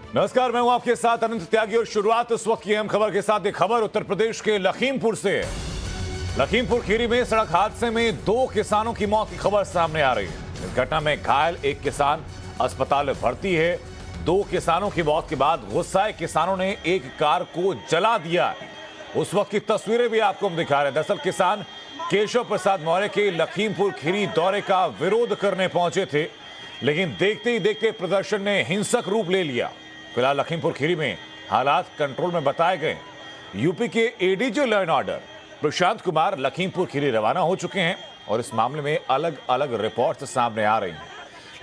नमस्कार, मैं हूं आपके साथ अनंत त्यागी और शुरुआत इस वक्त की अहम खबर के साथ। एक खबर उत्तर प्रदेश के लखीमपुर से है। लखीमपुर खीरी में सड़क हादसे में 2 किसानों की मौत की खबर सामने आ रही है। इस घटना में घायल एक किसान अस्पताल में भर्ती है। 2 किसानों की मौत के बाद गुस्साए किसानों ने एक कार को जला दिया। उस वक्त की तस्वीरें भी आपको हम दिखा रहे हैं। दरअसल किसान केशव प्रसाद मौर्य के लखीमपुर खीरी दौरे का विरोध करने पहुंचे थे, लेकिन देखते ही देखते प्रदर्शन ने हिंसक रूप ले लिया। फिलहाल लखीमपुर खीरी में हालात कंट्रोल में बताए गए। यूपी के ADG law and order Prashant Kumar Lakhimpur Kheri रवाना हो चुके हैं और इस मामले में अलग अलग रिपोर्ट्स सामने आ रही हैं।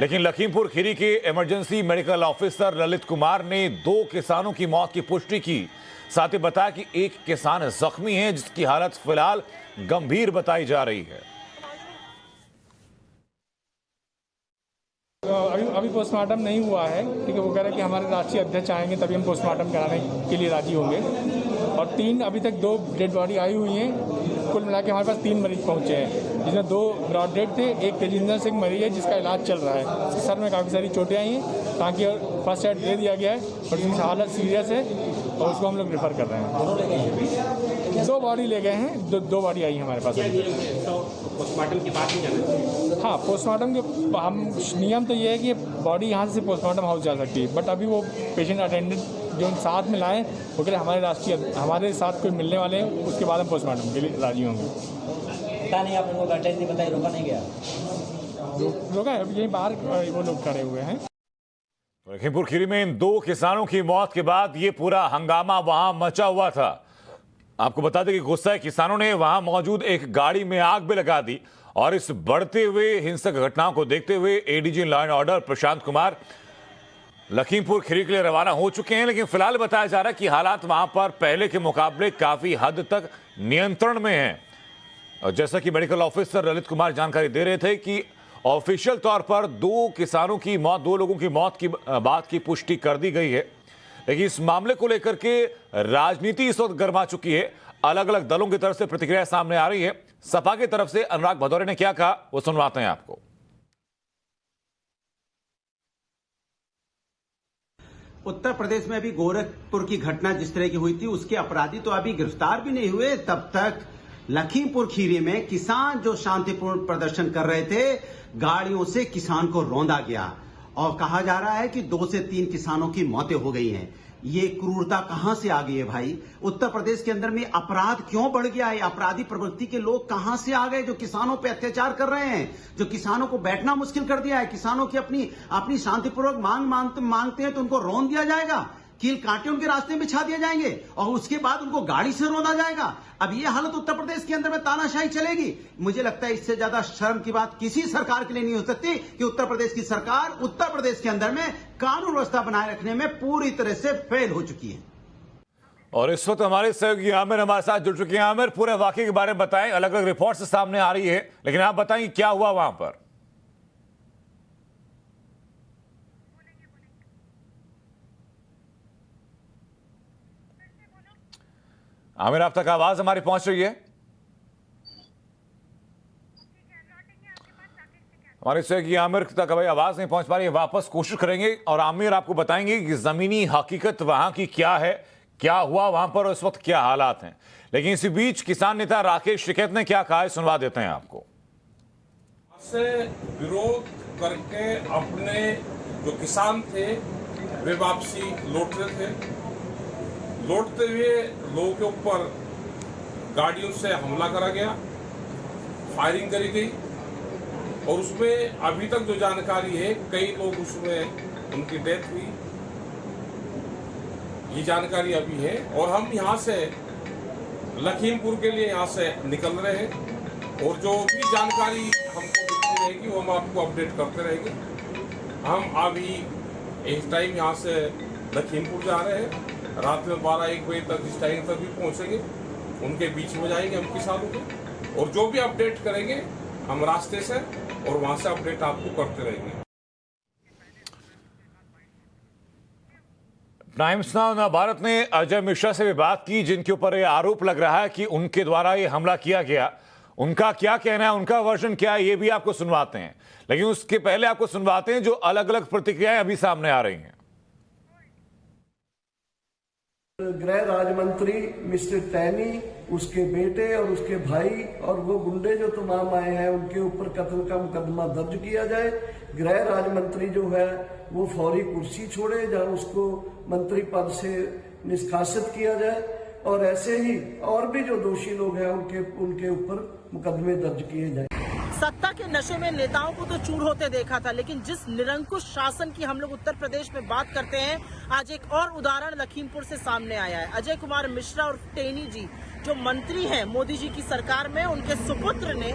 लेकिन लखीमपुर खीरी के emergency medical officer Lalit Kumar ने 2 किसानों की मौत की पुष्टि की। साथ ही बताया कि एक किसान जख्मी है जिसकी हालत फिलहाल गंभीर बताई जा रही है। अभी पोस्टमार्टम नहीं हुआ है, ठीक है। वो कह रहे हैं कि हमारे राष्ट्रीय अध्यक्ष आएंगे तभी हम पोस्टमार्टम कराने के लिए राजी होंगे। और 3 अभी तक 2 डेड बॉडी आई हुई हैं। कुल मिला के हमारे पास 3 मरीज पहुंचे हैं, जिसमें 2 ब्रॉड डेड थे। एक तेजिंदर सिंह मरीज है जिसका इलाज चल रहा है। उसके सर में काफ़ी सारी चोटें आई हैं, ताकि फर्स्ट एड दे दिया गया है और उसकी हालत सीरियस है और उसको हम लोग रेफर कर रहे हैं। 2 बॉडी ले गए हैं, 2 बॉडी आई है हमारे पास। पोस्टमार्टम की बात नहीं जाना। हाँ, पोस्टमार्टम के हम नियम तो ये है कि बॉडी यहाँ से पोस्टमार्टम हाउस जा सकती है, बट अभी वो पेशेंट अटेंडेंट जो साथ में लाएँ वो कह रहे हमारे साथ कोई मिलने वाले हैं, उसके बाद हम पोस्टमार्टम के लिए राजी होंगे। पता नहीं, आप लोगों को एड्रेस नहीं बताया, रोका नहीं गया। रोका है, अभी यहीं बाहर वो लोग खड़े हुए हैं। लखीमपुर खीरी में इन 2 किसानों की मौत के बाद ये पूरा हंगामा वहां मचा हुआ था। आपको बता दें कि गुस्साए किसानों ने वहां मौजूद एक गाड़ी में आग भी लगा दी और इस बढ़ते हुए हिंसक घटनाओं को देखते हुए ADG law and order Prashant Kumar Lakhimpur Kheri के लिए रवाना हो चुके हैं। लेकिन फिलहाल बताया जा रहा है कि हालात वहां पर पहले के मुकाबले काफी हद तक नियंत्रण में हैं। और जैसा कि मेडिकल ऑफिसर ललित कुमार जानकारी दे रहे थे कि ऑफिशियल तौर पर 2 किसानों की मौत, 2 लोगों की मौत की बात की पुष्टि कर दी गई है। लेकिन इस मामले को लेकर के राजनीति इस वक्त गर्मा चुकी है। अलग अलग दलों की तरफ से प्रतिक्रिया सामने आ रही है। सपा की तरफ से अनुराग भदौरे ने क्या कहा वो सुनवाते हैं आपको। उत्तर प्रदेश में अभी गोरखपुर की घटना जिस तरह की हुई थी, उसके अपराधी तो अभी गिरफ्तार भी नहीं हुए। तब तक लखीमपुर खीरी में किसान जो शांतिपूर्ण प्रदर्शन कर रहे थे, गाड़ियों से किसान को रौंदा गया और कहा जा रहा है कि 2 से 3 किसानों की मौतें हो गई हैं। ये क्रूरता कहां से आ गई है भाई? उत्तर प्रदेश के अंदर में अपराध क्यों बढ़ गया है? अपराधी प्रवृत्ति के लोग कहां से आ गए जो किसानों पे अत्याचार कर रहे हैं, जो किसानों को बैठना मुश्किल कर दिया है? किसानों की अपनी शांतिपूर्वक मांगते हैं तो उनको रौंद दिया जाएगा, कील कांटे उनके रास्ते में बिछा दिए जाएंगे और उसके बाद उनको गाड़ी से रौंदा जाएगा। अब ये हालत उत्तर प्रदेश के अंदर में तानाशाही चलेगी। मुझे लगता है इससे ज्यादा शर्म की बात किसी सरकार के लिए नहीं हो सकती कि उत्तर प्रदेश की सरकार उत्तर प्रदेश के अंदर में कानून व्यवस्था बनाए रखने में पूरी तरह से फेल हो चुकी है। और इस वक्त हमारे सहयोगी आमिर हमारे साथ जुड़ चुके हैं। आमिर, पूरे वाकये के बारे में बताएं। अलग अलग रिपोर्ट्स सामने आ रही है, लेकिन आप बताएं क्या हुआ वहां पर। आमिर, आप तक आवाज हमारी पहुंच रही है? हमारे सहयोगी आमिर तक भाई आवाज नहीं पहुंच पा रही है, वापस कोशिश करेंगे और आमिर आपको बताएंगे कि जमीनी हकीकत वहां की क्या है, क्या हुआ वहां पर और इस वक्त क्या हालात हैं। लेकिन इसी बीच किसान नेता राकेश टिकैत ने क्या कहा है, सुनवा देते हैं आपको। से विरोध करके अपने जो किसान थे वे वापसी लौट रहे थे। लौटते हुए लोगों के ऊपर गाड़ियों से हमला करा गया, फायरिंग करी गई और उसमें अभी तक जो जानकारी है कई लोग उसमें उनकी डेथ हुई, ये जानकारी अभी है। और हम यहाँ से लखीमपुर के लिए यहाँ से निकल रहे हैं और जो भी जानकारी हमको मिलती रहेगी वो हम आपको अपडेट करते रहेंगे। हम अभी इस टाइम यहाँ से लखीमपुर जा रहे हैं, रात में 12-1 बजे तक इस टाइम तक भी पहुँचेंगे, उनके बीच में जाएंगे हम किसानों के और जो भी अपडेट करेंगे हम रास्ते से और वहाँ से अपडेट आपको करते रहेंगे। टाइम्स नाउ नव भारत ने अजय मिश्रा से भी बात की, जिनके ऊपर यह आरोप लग रहा है कि उनके द्वारा ये हमला किया गया। उनका क्या कहना है, उनका वर्जन क्या है, ये भी आपको सुनवाते हैं। लेकिन उसके पहले आपको सुनवाते हैं जो अलग अलग प्रतिक्रियाएं अभी सामने आ रही हैं। गृह राज्य मंत्री मिस्टर टैनी, उसके बेटे और उसके भाई और वो गुंडे जो तमाम आए हैं उनके ऊपर कत्ल का मुकदमा दर्ज किया जाए। गृह राज्य मंत्री जो है वो फौरी कुर्सी छोड़े, जहां उसको मंत्री पद से निष्कासित किया जाए और ऐसे ही और भी जो दोषी लोग हैं उनके ऊपर मुकदमे दर्ज किए जाए। सत्ता के नशे में नेताओं को तो चूर होते देखा था, लेकिन जिस निरंकुश शासन की हम लोग उत्तर प्रदेश में बात करते हैं, आज एक और उदाहरण लखीमपुर से सामने आया है। अजय कुमार मिश्रा और टेनी जी जो मंत्री हैं मोदी जी की सरकार में, उनके सुपुत्र ने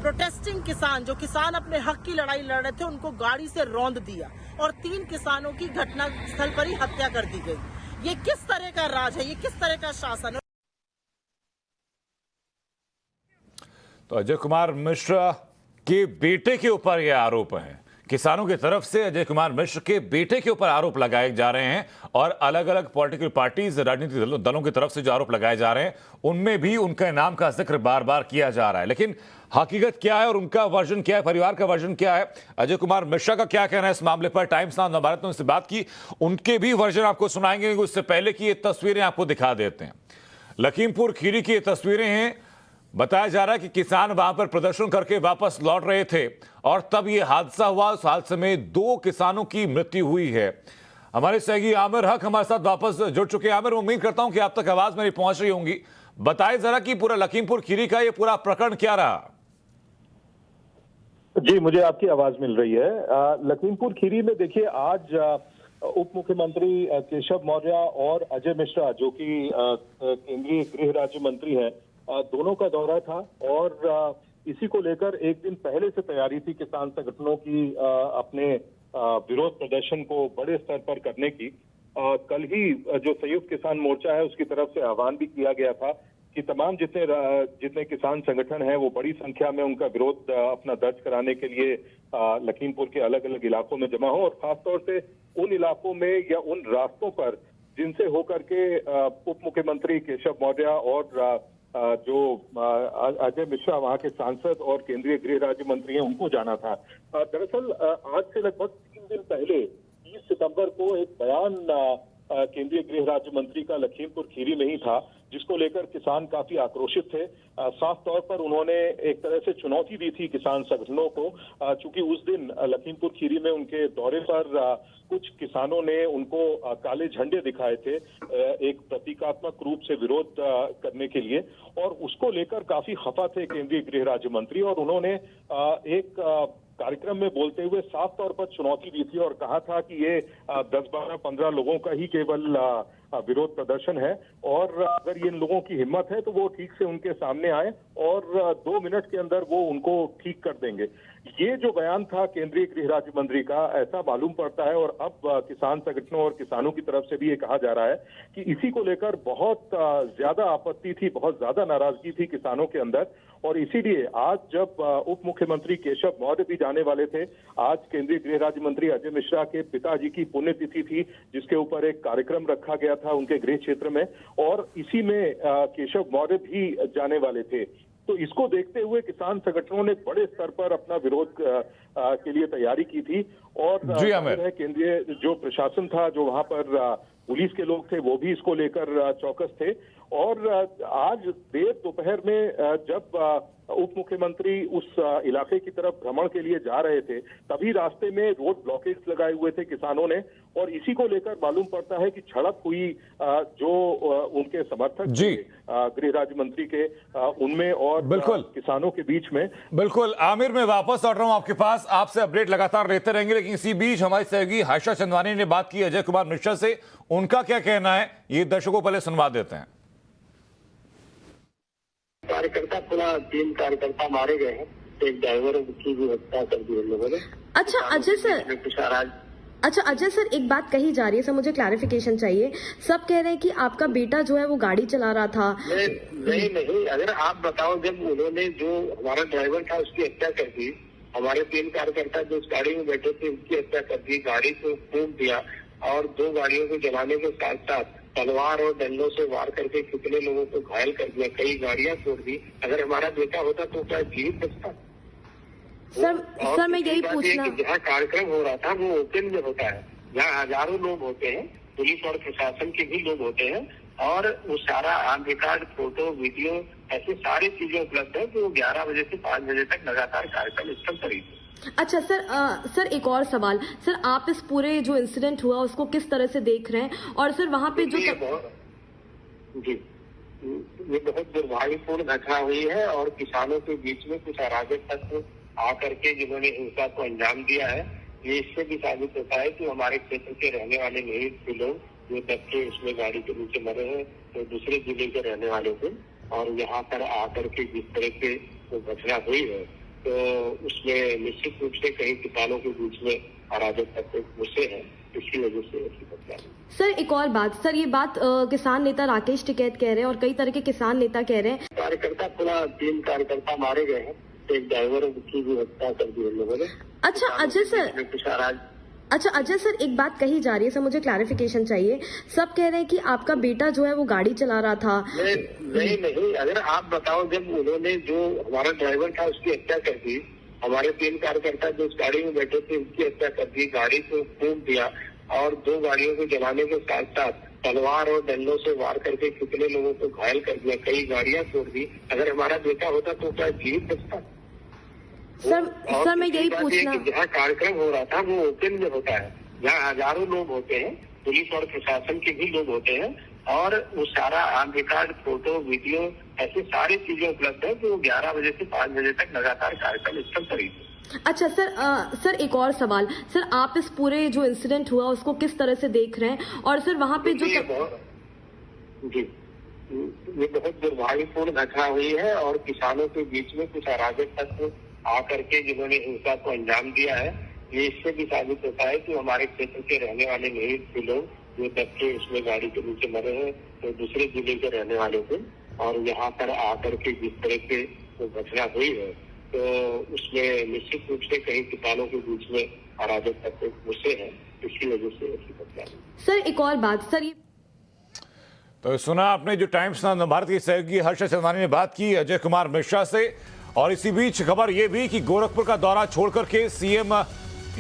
प्रोटेस्टिंग किसान, जो किसान अपने हक की लड़ाई लड़ रहे थे, उनको गाड़ी से रौंद दिया और 3 किसानों की घटना स्थल पर ही हत्या कर दी गई। ये किस तरह का राज है, ये किस तरह का शासन है? तो अजय कुमार मिश्रा के बेटे के ऊपर यह आरोप है। किसानों की तरफ से अजय कुमार मिश्र के बेटे के ऊपर आरोप लगाए जा रहे हैं और अलग अलग पॉलिटिकल पार्टीज, राजनीतिक दलों की तरफ से जो आरोप लगाए जा रहे हैं उनमें भी उनके नाम का जिक्र बार बार किया जा रहा है। लेकिन हकीकत क्या है और उनका वर्जन क्या है, परिवार का वर्जन क्या है, अजय कुमार मिश्रा का क्या कहना है इस मामले पर? टाइम्स नाउ नवभारत ने उनसे बात की, उनके भी वर्जन आपको सुनाएंगे। उससे पहले की ये तस्वीरें आपको दिखा देते हैं। लखीमपुर खीरी की ये तस्वीरें हैं। बताया जा रहा है कि किसान वहां पर प्रदर्शन करके वापस लौट रहे थे और तब ये हादसा हुआ। उस हादसे में 2 किसानों की मृत्यु हुई है। हमारे सहयोगी आमिर हक हमारे साथ वापस जुड़ चुके हैं। आमिर, उम्मीद करता हूं कि आप तक आवाज मेरी पहुंच रही होंगी। बताइए जरा कि पूरा लखीमपुर खीरी का ये पूरा प्रकरण क्या रहा? जी, मुझे आपकी आवाज मिल रही है। लखीमपुर खीरी में देखिए, आज उप मुख्यमंत्री केशव मौर्य और अजय मिश्रा, जो कि केंद्रीय गृह राज्य मंत्री हैं, दोनों का दौरा था और इसी को लेकर एक दिन पहले से तैयारी थी किसान संगठनों की अपने विरोध प्रदर्शन को बड़े स्तर पर करने की। कल ही जो संयुक्त किसान मोर्चा है उसकी तरफ से आह्वान भी किया गया था कि तमाम जितने किसान संगठन हैं वो बड़ी संख्या में उनका विरोध अपना दर्ज कराने के लिए लखीमपुर के अलग अलग इलाकों में जमा हो और खासतौर से उन इलाकों में या उन रास्तों पर जिनसे होकर के उप मुख्यमंत्री केशव मौर्य और जो अजय मिश्रा वहां के सांसद और केंद्रीय गृह राज्य मंत्री हैं उनको जाना था। दरअसल आज से लगभग 3 दिन पहले 30 सितंबर को एक बयान केंद्रीय गृह राज्य मंत्री का लखीमपुर खीरी में ही था, जिसको लेकर किसान काफी आक्रोशित थे। साफ तौर पर उन्होंने एक तरह से चुनौती दी थी किसान संगठनों को, चूंकि उस दिन लखीमपुर खीरी में उनके दौरे पर कुछ किसानों ने उनको काले झंडे दिखाए थे एक प्रतीकात्मक रूप से विरोध करने के लिए, और उसको लेकर काफी खफा थे केंद्रीय गृह राज्य मंत्री। और उन्होंने एक कार्यक्रम में बोलते हुए साफ तौर पर चुनौती दी थी और कहा था कि ये 10-12-15 लोगों का ही केवल विरोध प्रदर्शन है और अगर ये इन लोगों की हिम्मत है तो वो ठीक से उनके सामने आए और 2 मिनट के अंदर वो उनको ठीक कर देंगे। ये जो बयान था केंद्रीय गृह राज्य मंत्री का, ऐसा मालूम पड़ता है और अब किसान संगठनों और किसानों की तरफ से भी ये कहा जा रहा है कि इसी को लेकर बहुत ज्यादा आपत्ति थी, बहुत ज्यादा नाराजगी थी किसानों के अंदर। और इसीलिए आज जब उप मुख्यमंत्री केशव मौर्य भी जाने वाले थे, आज केंद्रीय गृह राज्य मंत्री अजय मिश्रा के पिताजी की पुण्यतिथि थी, जिसके ऊपर एक कार्यक्रम रखा गया था उनके गृह क्षेत्र में, और इसी में केशव मौर्य भी जाने वाले थे। तो इसको देखते हुए किसान संगठनों ने बड़े स्तर पर अपना विरोध के लिए तैयारी की थी और केंद्रीय जो प्रशासन था, जो वहां पर पुलिस के लोग थे, वो भी इसको लेकर चौकस थे। और आज देर दोपहर में जब उप मुख्यमंत्री उस इलाके की तरफ भ्रमण के लिए जा रहे थे, तभी रास्ते में रोड ब्लॉकेज लगाए हुए थे किसानों ने, और इसी को लेकर मालूम पड़ता है कि झड़प हुई जो उनके समर्थक थे गृह राज्य मंत्री के, उनमें और बिल्कुल किसानों के बीच में। बिल्कुल आमिर, मैं वापस लौट रहा हूं आपके पास, आपसे अपडेट लगातार लेते रहेंगे, लेकिन इसी बीच हमारी सहयोगी हाइशा चंदवानी ने बात की अजय कुमार मिश्रा से। उनका क्या कहना है ये दर्शकों पहले सुनवा देते हैं। कार्यकर्ता, पूरा 3 कार्यकर्ता मारे गए हैं, एक ड्राइवर की भी हत्या कर दी हम लोगों ने। अच्छा अजय सर, एक बात कही जा रही है सर, मुझे क्लैरिफिकेशन चाहिए। सब कह रहे हैं कि आपका बेटा जो है वो गाड़ी चला रहा था। नहीं, अगर आप बताओ, जब उन्होंने जो हमारा ड्राइवर था उसकी हत्या कर दी, हमारे 3 कार्यकर्ता जो उस गाड़ी में बैठे थे उसकी हत्या कर दी, गाड़ी को फूंक दिया और 2 गाड़ियों को जलाने के साथ साथ तलवार और डंडों से वार करके कितने लोगों को घायल कर दिया, कई गाड़ियां तोड़ दी। अगर हमारा बेटा होता तो क्या जीवित बचता? सर मैं यही पूछना, जहाँ कार्यक्रम हो रहा था वो ओपन में होता है, जहाँ हजारों लोग होते हैं, पुलिस और प्रशासन के भी लोग होते हैं, और वो सारा ऑन रिकॉर्ड फोटो वीडियो ऐसी सारी चीजें उपलब्ध है कि वो 11 बजे से 5 बजे तक लगातार कार्यक्रम स्थल पर ही थे। अच्छा सर, सर एक और सवाल सर, आप इस पूरे जो इंसिडेंट हुआ उसको किस तरह से देख रहे हैं, और सर वहाँ पे जो ये बहुत दुर्भाग्यपूर्ण घटना हुई है और किसानों के बीच में कुछ अराजक तत्व आकर के जिन्होंने हिंसा को अंजाम दिया है, ये इससे भी साबित होता है कि हमारे क्षेत्र के रहने वाले नहीं थे लोग जो दबके उसमें गाड़ी के नीचे मरे हैं, तो दूसरे जिले के रहने वाले थे। और यहाँ पर आकर के जिस तरह से वो घटना हुई है तो उसमें निश्चित रूप से कई किसानों के बीच में अराजक तत्व घुसे हैं, इसी वजह से ऐसी घटना हुई। सर एक और बात सर, ये बात किसान नेता राकेश टिकैत कह रहे हैं और कई तरह के किसान नेता कह रहे हैं कार्यकर्ता पूरा 3 कार्यकर्ता मारे गए हैं, एक ड्राइवर की भी हत्या कर दी हम लोगों ने। अच्छा अजय सर, अच्छा अजय सर, एक बात कही जा रही है सर, मुझे क्लैरिफिकेशन चाहिए। सब कह रहे हैं कि आपका बेटा जो है वो गाड़ी चला रहा था। नहीं, अगर आप बताओ, जब उन्होंने जो हमारा ड्राइवर था उसकी हत्या कर दी, हमारे 3 कार्यकर्ता जो उस गाड़ी में बैठे थे उसकी हत्या कर दी, गाड़ी को फूंक दिया और 2 गाड़ियों को जलाने के साथ साथ तलवार और डंडों से वार करके कितने लोगों को घायल कर दिया, कई गाड़ियां तोड़ दी। अगर हमारा बेटा होता तो क्या जीवित बचता? सर मैं यही पूछना, जहाँ कार्यक्रम हो रहा था वो ओपन में होता है, जहाँ हजारों लोग होते हैं, पुलिस और प्रशासन के भी लोग होते हैं, और वो सारा ऑन रिकॉर्ड फोटो वीडियो ऐसी सारी चीजें उपलब्ध है कि वो 11 बजे से 5 बजे तक लगातार कार्यक्रम स्थल पर ही थे। अच्छा सर, सर एक और सवाल सर, आप इस पूरे जो इंसिडेंट हुआ उसको किस तरह से देख रहे हैं, और सर वहाँ पे जो ये बहुत दुर्भाग्यपूर्ण घटना हुई है और किसानों के बीच में कुछ अराजक तत्व आकर के जिन्होंने हिंसा को अंजाम दिया है, ये इससे भी साबित होता है कि हमारे क्षेत्र के रहने वाले नहीं थे लोग जो दबके उसमें गाड़ी के नीचे मरे हैं, तो दूसरे जिले के रहने वाले थे। और यहाँ पर आकर के जिस तरह से वो घटना हुई है तो उसमें निश्चित रूप से कई किसानों के बीच में अराजक तत्व घुसे हैं, इसी वजह से ऐसी घटना हुई। सर एक और बात सर, ये तो सुना आपने जो टाइम्स भारत के सहयोगी हर्ष सेवानी ने बात की अजय कुमार मिश्रा से। और इसी बीच खबर यह भी कि गोरखपुर का दौरा छोड़कर के सीएम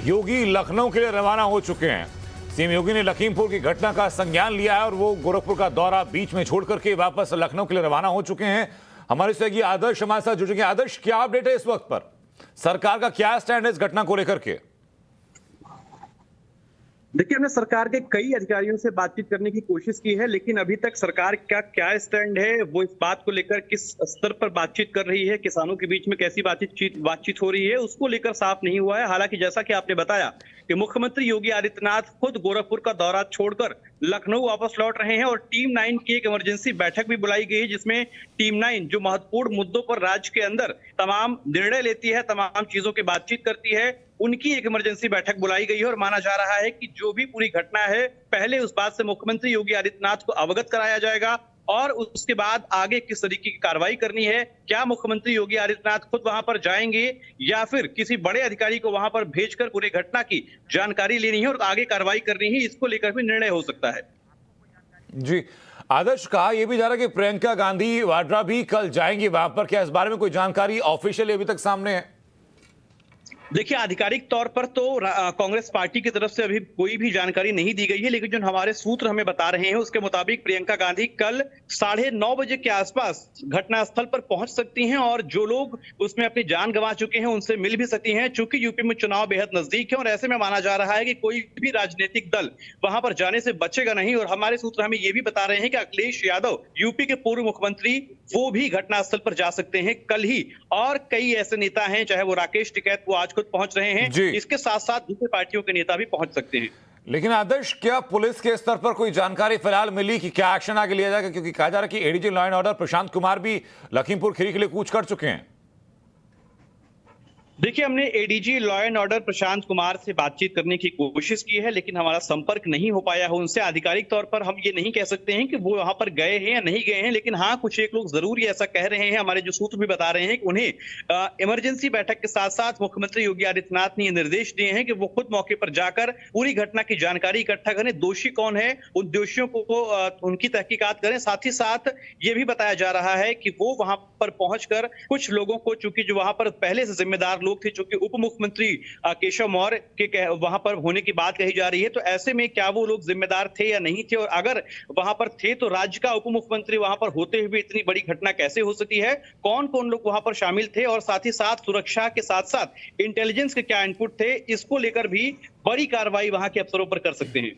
योगी लखनऊ के लिए रवाना हो चुके हैं। सीएम योगी ने लखीमपुर की घटना का संज्ञान लिया है और वो गोरखपुर का दौरा बीच में छोड़कर के वापस लखनऊ के लिए रवाना हो चुके हैं। हमारे सहयोगी आदर्श हमारे साथ जुड़ेंगे। आदर्श, क्या अपडेट है इस वक्त पर? सरकार का क्या स्टैंड है इस घटना को लेकर के? देखिए, हमने सरकार के कई अधिकारियों से बातचीत करने की कोशिश की है, लेकिन अभी तक सरकार का क्या स्टैंड है, वो इस बात को लेकर किस स्तर पर बातचीत कर रही है, किसानों के बीच में कैसी बातचीत हो रही है, उसको लेकर साफ नहीं हुआ है। हालांकि जैसा कि आपने बताया कि मुख्यमंत्री योगी आदित्यनाथ खुद गोरखपुर का दौरा छोड़कर लखनऊ वापस लौट रहे हैं और टीम 9 की एक इमरजेंसी बैठक भी बुलाई गई है, जिसमें टीम 9 जो महत्वपूर्ण मुद्दों पर राज्य के अंदर तमाम निर्णय लेती है, तमाम चीजों की बातचीत करती है, उनकी एक इमरजेंसी बैठक बुलाई गई है। और माना जा रहा है कि जो भी पूरी घटना है, पहले उस बात से मुख्यमंत्री योगी आदित्यनाथ को अवगत कराया जाएगा और उसके बाद आगे किस तरीके की कार्रवाई करनी है, क्या मुख्यमंत्री योगी आदित्यनाथ खुद वहां पर जाएंगे या फिर किसी बड़े अधिकारी को वहां पर भेजकर पूरी घटना की जानकारी लेनी है और आगे कार्रवाई करनी है, इसको लेकर भी निर्णय हो सकता है। जी आदर्श, कहा यह भी जा रहा है कि प्रियंका गांधी वाड्रा भी कल जाएंगी वहां पर, क्या इस बारे में कोई जानकारी ऑफिशियली अभी तक सामने है? देखिए, आधिकारिक तौर पर तो कांग्रेस पार्टी की तरफ से अभी कोई भी जानकारी नहीं दी गई है, लेकिन जो हमारे सूत्र हमें बता रहे हैं उसके मुताबिक प्रियंका गांधी कल 9:30 बजे के आसपास घटनास्थल पर पहुंच सकती हैं और जो लोग उसमें अपनी जान गंवा चुके हैं उनसे मिल भी सकती हैं। चूंकि यूपी में चुनाव बेहद नजदीक है और ऐसे में माना जा रहा है कि कोई भी राजनीतिक दल वहां पर जाने से बचेगा नहीं। और हमारे सूत्र हमें ये भी बता रहे हैं कि अखिलेश यादव, यूपी के पूर्व मुख्यमंत्री, वो भी घटनास्थल पर जा सकते हैं कल ही। और कई ऐसे नेता हैं, चाहे वो राकेश टिकैत, वो आज खुद पहुंच रहे हैं, इसके साथ साथ दूसरे पार्टियों के नेता भी पहुंच सकते हैं। लेकिन आदर्श, क्या पुलिस के स्तर पर कोई जानकारी फिलहाल मिली कि क्या एक्शन आगे लिया जाएगा? क्योंकि कहा जा रहा है कि ADG law and order Prashant Kumar भी लखीमपुर खीरी के लिए कूच कर चुके हैं। देखिए, हमने ADG law and order Prashant Kumar से बातचीत करने की कोशिश की है, लेकिन हमारा संपर्क नहीं हो पाया है उनसे। आधिकारिक तौर पर हम ये नहीं कह सकते हैं कि वो वहां पर गए हैं या नहीं गए हैं, लेकिन हाँ, कुछ एक लोग जरूर ऐसा कह रहे हैं। हमारे जो सूत्र भी बता रहे हैं कि उन्हें इमरजेंसी बैठक के साथ साथ मुख्यमंत्री योगी आदित्यनाथ ने ये निर्देश दिए हैं कि वो खुद मौके पर जाकर पूरी घटना की जानकारी इकट्ठा करें, दोषी कौन है, उन दोषियों को उनकी तहकीकात करें। साथ ही साथ ये भी बताया जा रहा है कि वो वहां पर पहुंचकर कुछ लोगों को, चूंकि जो वहां पर पहले से जिम्मेदार लोग थे, चूंकि उप मुख्यमंत्री केशव मौर्य के वहां पर होने की बात कही जा रही है, तो ऐसे में क्या वो लोग जिम्मेदार थे या नहीं थे, और अगर वहां पर थे तो राज्य का उप मुख्यमंत्री वहां पर होते हुए इतनी बड़ी घटना कैसे हो सकती है, कौन कौन लोग वहां पर शामिल थे, और साथ ही साथ सुरक्षा के साथ साथ इंटेलिजेंस के क्या इनपुट थे, इसको लेकर भी बड़ी कार्रवाई वहां के अफसरों पर कर सकते हैं।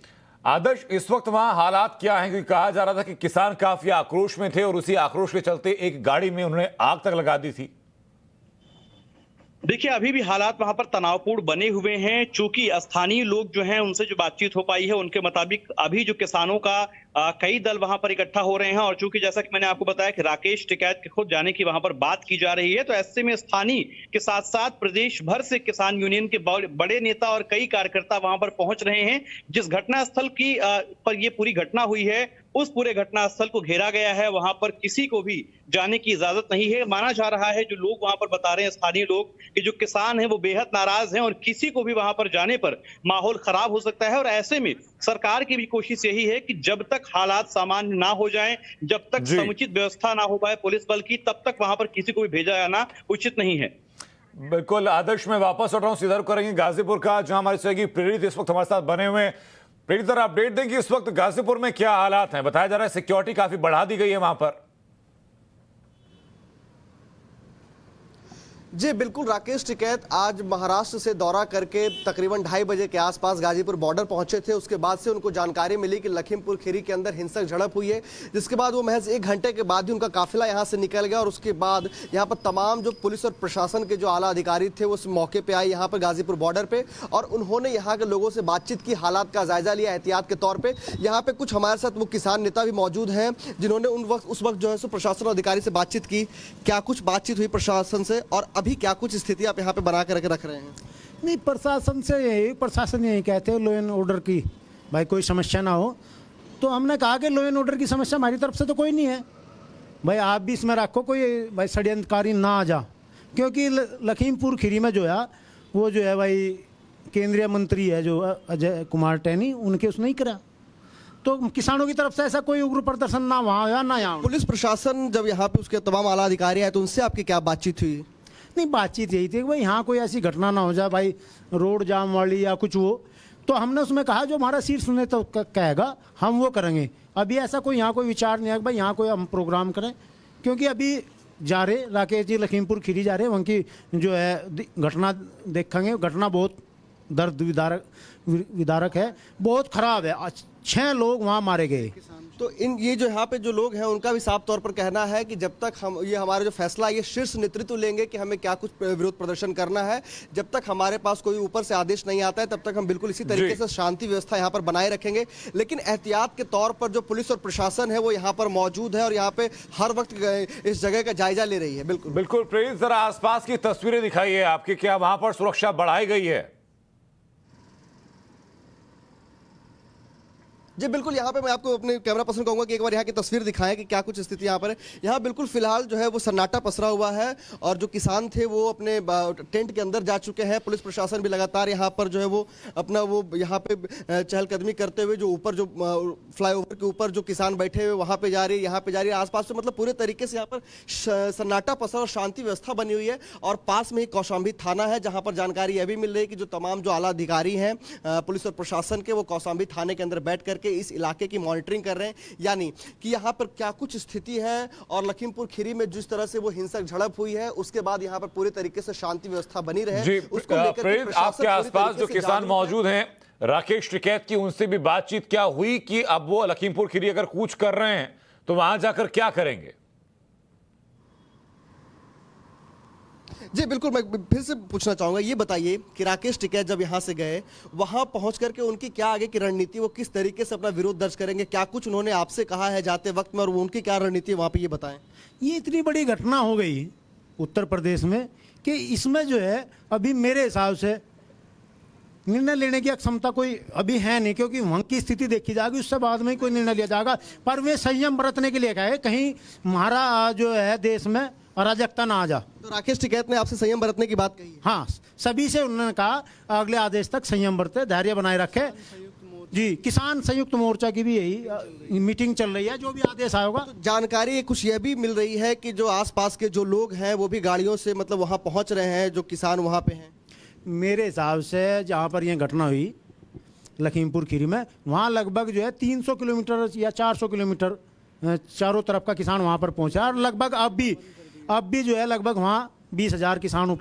आदर्श, इस वक्त वहां हालात क्या हैं? क्योंकि कहा जा रहा था कि किसान काफी आक्रोश में थे और उसी आक्रोश के चलते एक गाड़ी में उन्होंने आग तक लगा दी थी। देखिए, अभी भी हालात वहां पर तनावपूर्ण बने हुए हैं। चूंकि स्थानीय लोग जो हैं उनसे जो बातचीत हो पाई है, उनके मुताबिक अभी जो किसानों का कई दल वहां पर इकट्ठा हो रहे हैं, और चूंकि जैसा कि मैंने आपको बताया कि राकेश टिकैत के खुद जाने की वहां पर बात की जा रही है, तो ऐसे में स्थानीय के साथ साथ प्रदेश भर से किसान यूनियन के बड़े नेता और कई कार्यकर्ता वहां पर पहुंच रहे हैं। जिस घटना स्थल की पर ये पूरी घटना हुई है, उस पूरे घटना स्थल को घेरा गया है, वहां पर किसी को भी जाने की इजाजत नहीं है। माना जा रहा है, जो लोग वहां पर बता रहे हैं स्थानीय लोग, कि जो किसान हैं वो बेहद नाराज हैं और किसी को भी वहां पर जाने पर माहौल खराब हो सकता है। और ऐसे में सरकार की भी कोशिश यही है कि जब तक हालात सामान्य ना हो जाएं, जब तक समुचित व्यवस्था ना हो पाए पुलिस बल की, तब तक वहां पर किसी को भी भेजा जाना उचित नहीं है। बिल्कुल आदर्श, मैं वापस लौट रहा हूं, सीधा रुख करेंगे गाजीपुर का, जहां हमारे सहयोगी प्रेरित इस वक्त हमारे साथ बने हुए हैं। प्रेरित जरा अपडेट देंगे, इस वक्त गाजीपुर में क्या हालात हैं? बताया जा रहा है सिक्योरिटी काफी बढ़ा दी गई है वहां पर। जी बिल्कुल, राकेश टिकैत आज महाराष्ट्र से दौरा करके तकरीबन 2:30 बजे के आसपास गाजीपुर बॉर्डर पहुंचे थे। उसके बाद से उनको जानकारी मिली कि लखीमपुर खीरी के अंदर हिंसक झड़प हुई है, जिसके बाद वो महज 1 घंटे के बाद ही उनका काफिला यहां से निकल गया। और उसके बाद यहां पर तमाम जो पुलिस और प्रशासन के जो आला अधिकारी थे वो उस मौके पर आए यहाँ पर गाजीपुर बॉर्डर पर, और उन्होंने यहाँ के लोगों से बातचीत की, हालात का जायजा लिया एहतियात के तौर पर। यहाँ पे कुछ हमारे साथ वो किसान नेता भी मौजूद हैं जिन्होंने उस वक्त जो है प्रशासन अधिकारी से बातचीत की। क्या कुछ बातचीत हुई प्रशासन से, और अभी क्या कुछ स्थिति आप यहाँ पे बना कर रख रहे हैं? नहीं, प्रशासन यही कहते हैं लो एंड ऑर्डर की, भाई कोई समस्या ना हो। तो हमने कहा कि लो एंड ऑर्डर की समस्या हमारी तरफ से तो कोई नहीं है, भाई आप भी इसमें रखो, कोई भाई षड्यंत्रकारी ना आ जा। क्योंकि लखीमपुर खीरी में जो है वो जो है भाई केंद्रीय मंत्री है जो अजय कुमार टैनी, उनके उसने ही करा, तो किसानों की तरफ से ऐसा कोई उग्र प्रदर्शन ना वहाँ या ना यहाँ। पुलिस प्रशासन जब यहाँ पे उसके तमाम आला अधिकारी आए तो उनसे आपकी क्या बातचीत हुई? नहीं, बातचीत यही थी कि भाई यहाँ कोई ऐसी घटना ना हो जाए, भाई रोड जाम वाली या कुछ हो। तो हमने उसमें कहा जो हमारा शीर्ष नेतृत्व कहेगा हम वो करेंगे। अभी ऐसा कोई यहाँ कोई विचार नहीं है कि भाई यहाँ कोई हम प्रोग्राम करें, क्योंकि अभी जा रहे राकेश जी लखीमपुर खीरी जा रहे, वहाँ की जो है घटना देखेंगे। घटना बहुत दर्द विदारक है, बहुत खराब है। 6 लोग वहाँ मारे गए। तो ये जो यहाँ पे जो लोग हैं उनका भी साफ तौर पर कहना है कि जब तक हम ये हमारा जो फैसला ये शीर्ष नेतृत्व लेंगे कि हमें क्या कुछ विरोध प्रदर्शन करना है, जब तक हमारे पास कोई ऊपर से आदेश नहीं आता है तब तक हम बिल्कुल इसी तरीके से शांति व्यवस्था यहाँ पर बनाए रखेंगे। लेकिन एहतियात के तौर पर जो पुलिस और प्रशासन है वो यहाँ पर मौजूद है और यहाँ पे हर वक्त इस जगह का जायजा ले रही है। बिल्कुल बिल्कुल प्रेरित, जरा आसपास की तस्वीरें दिखाइए आपकी, क्या वहां पर सुरक्षा बढ़ाई गई है? जी बिल्कुल, यहाँ पे मैं आपको अपने कैमरा पर्सन कहूँगा कि एक बार यहाँ की तस्वीर दिखाएं कि क्या कुछ स्थिति यहाँ पर है। यहाँ बिल्कुल फिलहाल जो है वो सन्नाटा पसरा हुआ है और जो किसान थे वो अपने टेंट के अंदर जा चुके हैं। पुलिस प्रशासन भी लगातार यहाँ पर जो है वो अपना वो यहाँ पे चहलकदमी करते हुए जो ऊपर जो फ्लाईओवर के ऊपर जो किसान बैठे हुए वहाँ पे जा रही है, यहाँ पे जा रही है। आसपास से मतलब पूरे तरीके से यहाँ पर सन्नाटा पसरा और शांति व्यवस्था बनी हुई है। और पास में ही कौशाम्बी थाना है जहाँ पर जानकारी यह भी मिल रही है कि जो तमाम जो आला अधिकारी हैं पुलिस और प्रशासन के, वो कौशाम्बी थाने के अंदर बैठ करके इस इलाके की मॉनिटरिंग कर रहे हैं, यानी कि यहाँ पर क्या कुछ स्थिति है। और लखीमपुर खीरी में जिस तरह से वो हिंसक झड़प हुई है उसके बाद यहाँ पर पूरी तरीके से शांति व्यवस्था बनी रहे, उसको लेकर आपके आसपास जो किसान मौजूद हैं राकेश टिकैत की, उनसे भी बातचीत क्या हुई कि अब वो लखीमपुर खीरी अगर कूच कर रहे हैं तो वहां जाकर क्या करेंगे? जी बिल्कुल, मैं फिर से पूछना चाहूंगा, ये बताइए कि राकेश टिकैत जब यहाँ से गए वहां पहुंच करके उनकी क्या आगे की रणनीति, वो किस तरीके से अपना विरोध दर्ज करेंगे? क्या कुछ उन्होंने आपसे कहा है जाते वक्त में, और वो उनकी क्या रणनीति वहां पे ये बताएं। ये इतनी बड़ी घटना हो गई उत्तर प्रदेश में कि इसमें जो है अभी मेरे हिसाब से निर्णय लेने की क्षमता कोई अभी है नहीं, क्योंकि वहाँ की स्थिति देखी जाएगी, उससे बाद में ही कोई निर्णय लिया जाएगा। पर वे संयम बरतने के लिए कहे कहीं हमारा जो है देश में अराजकता ना आ जा। तो राकेश टिकैत ने आपसे संयम बरतने की बात कही? हाँ, सभी से उन्होंने कहा अगले आदेश तक संयम बरते, धैर्य बनाए रखे। जी, किसान संयुक्त मोर्चा की भी यही मीटिंग चल रही है, जो भी आदेश आएगा। जानकारी कुछ यह भी मिल रही है कि जो आसपास के जो लोग हैं वो भी गाड़ियों से मतलब वहां पहुंच रहे हैं, जो किसान वहां पे हैं। मेरे हिसाब से जहाँ पर यह घटना हुई लखीमपुर खीरी में, वहाँ लगभग जो है 300 किलोमीटर या 400 किलोमीटर चारों तरफ का किसान वहाँ पर पहुँचा, और लगभग अब भी जो है लगभग वहाँ 20,000 किसान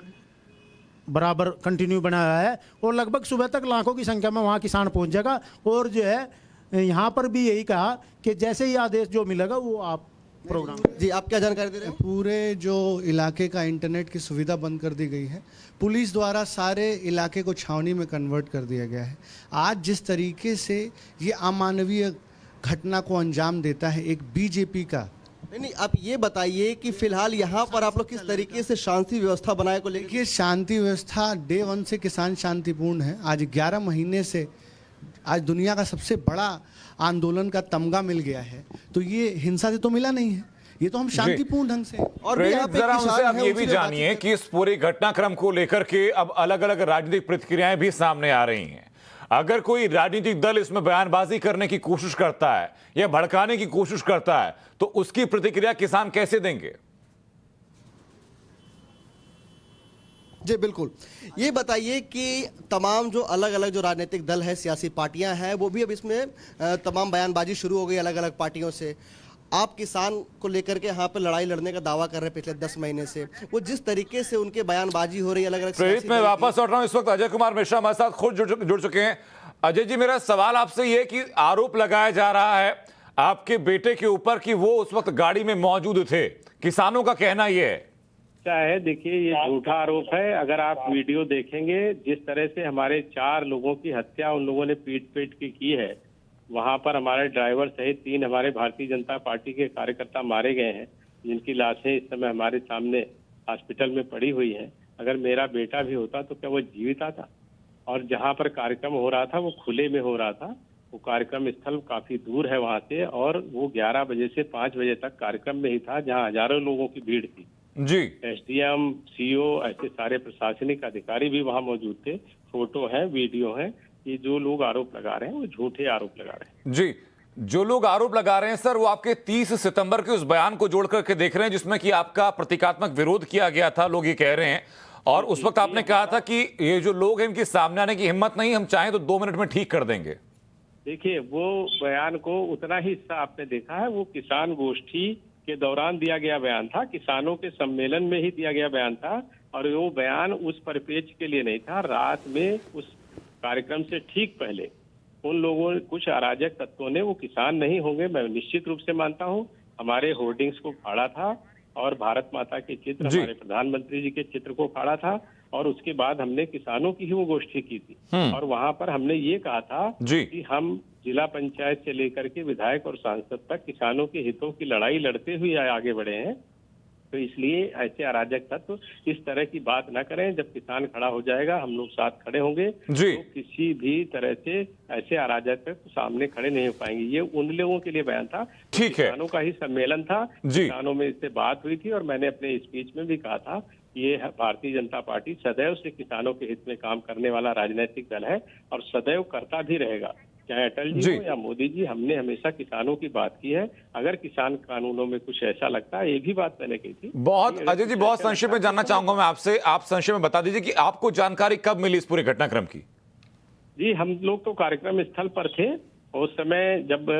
बराबर कंटिन्यू बना हुआ है, और लगभग सुबह तक लाखों की संख्या में वहाँ किसान पहुँच जाएगा। और जो है यहाँ पर भी यही कहा कि जैसे ही आदेश जो मिलेगा वो आप प्रोग्राम। जी, आप क्या जानकारी दे रहे हैं? पूरे जो इलाके का इंटरनेट की सुविधा बंद कर दी गई है, पुलिस द्वारा सारे इलाके को छावनी में कन्वर्ट कर दिया गया है। आज जिस तरीके से ये अमानवीय घटना को अंजाम देता है एक बीजेपी का, नहीं, आप ये बताइए कि फिलहाल यहाँ पर आप लोग किस तरीके से शांति व्यवस्था बनाए को लेकर? देखिए, शांति व्यवस्था डे 1 से किसान शांतिपूर्ण है। आज 11 महीने से आज दुनिया का सबसे बड़ा आंदोलन का तमगा मिल गया है, तो ये हिंसा से तो मिला नहीं है, ये तो हम शांतिपूर्ण ढंग से। और भी यहाँ पे जरा उनसे किसान आप हैं, ये उनसे भी जानिए कि इस पूरे घटनाक्रम को लेकर के अब अलग अलग राजनीतिक प्रतिक्रियाएं भी सामने आ रही हैं। अगर कोई राजनीतिक दल इसमें बयानबाजी करने की कोशिश करता है या भड़काने की कोशिश करता है तो उसकी प्रतिक्रिया किसान कैसे देंगे? जी बिल्कुल, ये बताइए कि तमाम जो अलग अलग जो राजनीतिक दल है, सियासी पार्टियां हैं, वो भी अब इसमें तमाम बयानबाजी शुरू हो गई अलग अलग पार्टियों से। आप किसान को लेकर के यहाँ पे लड़ाई लड़ने का दावा कर रहे हैं पिछले 10 महीने से, वो जिस तरीके से उनके बयानबाजी हो रही है अलग अलग। प्रेरित में वापस लौट रहा हूं, इस वक्त अजय कुमार मिश्रा हमारे साथ खुद जुड़ चुके हैं। अजय जी, मेरा सवाल आपसे ये कि आरोप लगाया जा रहा है आपके बेटे के ऊपर कि वो उस वक्त गाड़ी में मौजूद थे, किसानों का कहना यह है। क्या है, देखिए, ये झूठा आरोप है। अगर आप वीडियो देखेंगे, जिस तरह से हमारे 4 लोगों की हत्या उन लोगों ने पीट के की है, वहां पर हमारे ड्राइवर सहित 3 हमारे भारतीय जनता पार्टी के कार्यकर्ता मारे गए हैं, जिनकी लाशें इस समय हमारे सामने हॉस्पिटल में पड़ी हुई हैं। अगर मेरा बेटा भी होता तो क्या वो जीवित आता? और जहां पर कार्यक्रम हो रहा था वो खुले में हो रहा था, वो कार्यक्रम स्थल काफी दूर है वहां से, और वो 11 बजे से 5 बजे तक कार्यक्रम में ही था, जहां हजारों लोगों की भीड़ थी। जी, एसडीएम, सीओ, ऐसे सारे प्रशासनिक अधिकारी भी वहां मौजूद थे। फोटो है, वीडियो है। ये जो लोग आरोप लगा रहे हैं वो झूठे आरोप लगा रहे हैं। जी, जो लोग आरोप लगा रहे हैं सर, वो आपके 30 सितंबर के उस बयान को जोड़ करके देख रहे हैं जिसमें कि आपका प्रतीकात्मक विरोध किया गया था, लोग ये कह रहे हैं। और उस वक्त आपने कहा था कि ये जो लोग हैं इनकी सामने आने की हिम्मत नहीं, हम चाहें तो 2 मिनट में ठीक कर देंगे। देखिए, वो बयान को उतना ही हिस्सा आपने देखा है, वो किसान गोष्ठी के दौरान दिया गया बयान था, किसानों के सम्मेलन में ही दिया गया बयान था, और वो बयान उस परिपेक्ष के लिए नहीं था। रात में उस कार्यक्रम से ठीक पहले उन लोगों, कुछ अराजक तत्वों ने, वो किसान नहीं होंगे, मैं निश्चित रूप से मानता हूं, हमारे होर्डिंग्स को फाड़ा था और भारत माता के चित्र, हमारे प्रधानमंत्री जी के चित्र को फाड़ा था, और उसके बाद हमने किसानों की ही वो गोष्ठी की थी। और वहां पर हमने ये कहा था कि हम जिला पंचायत से लेकर के विधायक और सांसद तक किसानों के हितों की लड़ाई लड़ते हुए आगे बढ़े हैं। तो इसलिए ऐसे अराजक तत्व इस तरह की बात ना करें। जब किसान खड़ा हो जाएगा, हम लोग साथ खड़े होंगे, तो किसी भी तरह से ऐसे अराजक तत्व सामने खड़े नहीं हो पाएंगे। ये उन लोगों के लिए बयान था, ठीक है, किसानों का ही सम्मेलन था, किसानों में इससे बात हुई थी, और मैंने अपने स्पीच में भी कहा था ये भारतीय जनता पार्टी सदैव से किसानों के हित में काम करने वाला राजनीतिक दल है, और सदैव करता भी रहेगा। चाहे अटल जी हो या मोदी जी, हमने हमेशा किसानों की बात की है। अगर किसान कानूनों में कुछ ऐसा लगता है, ये भी बात मैंने की थी। बहुत अजय जी, बहुत संक्षेप में जानना चाहूंगा मैं आपसे, आप संक्षेप में बता दीजिए कि आपको जानकारी कब मिली इस पूरे घटनाक्रम की? जी, हम लोग तो कार्यक्रम स्थल पर थे उस समय, जब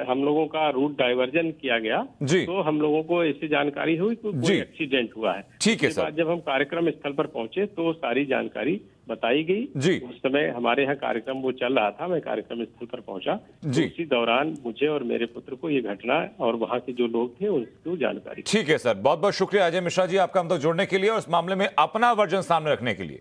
हम लोगों का रूट डाइवर्जन किया गया, तो हम लोगों को ऐसी जानकारी हुई कि कोई एक्सीडेंट हुआ है। ठीक है सर। जब हम कार्यक्रम स्थल पर पहुंचे तो सारी जानकारी बताई गई। उस समय हमारे यहाँ कार्यक्रम वो चल रहा था, मैं कार्यक्रम स्थल पर पहुंचा, तो उसी दौरान मुझे और मेरे पुत्र को ये घटना और वहाँ के जो लोग थे उनको जानकारी। ठीक है सर, बहुत बहुत शुक्रिया अजय मिश्रा जी आपका हम तक जोड़ने के लिए और इस मामले में अपना वर्जन सामने रखने के लिए।